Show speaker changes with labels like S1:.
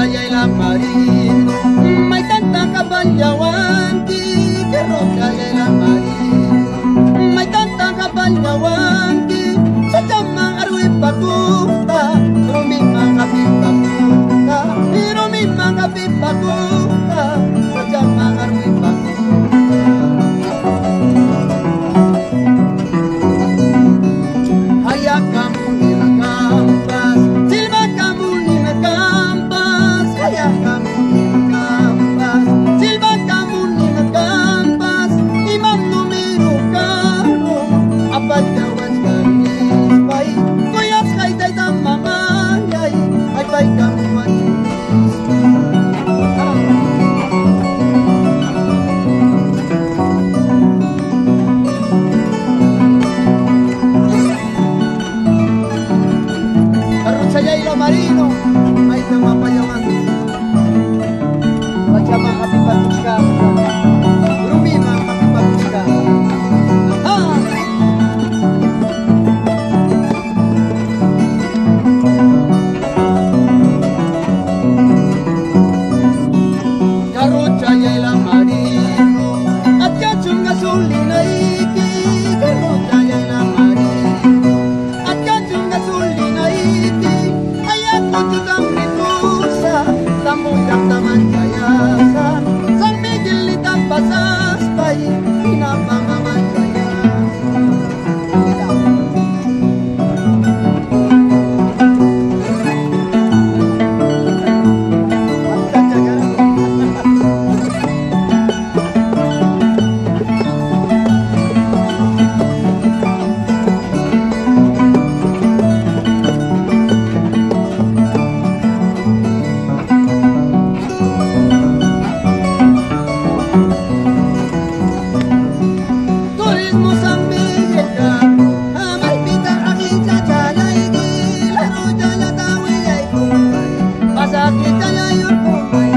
S1: y la marina, may tanta kabanyawanti, Rocha y la marina, may tanta kabanyawanti, sa jamang arwi pakuta, rumi mga pipakuta, rumi mga pipakuta, sa jamang arwi pakuta. Hayak kamu ni nagampas, silba kamu ni nagampas, hayak kamu ni nagampas, silba kamu ni nagampas, imam numero kano, apat kawas kanis bay, kuyas kay tay tamamangay, ay bay kamu manis. Marino, ay namapayaman. Baca mga kapipatos ka, Rumi mga kapipatos ka. Karocha y la marino, at kachong gasolina iki, karocha y la marino, at kachong gasolina iki. Tutang nitusa, tamuyak taman kayasa, San Miguel litang pasas bay, pinapangaman kayasa. Kita ya yun po may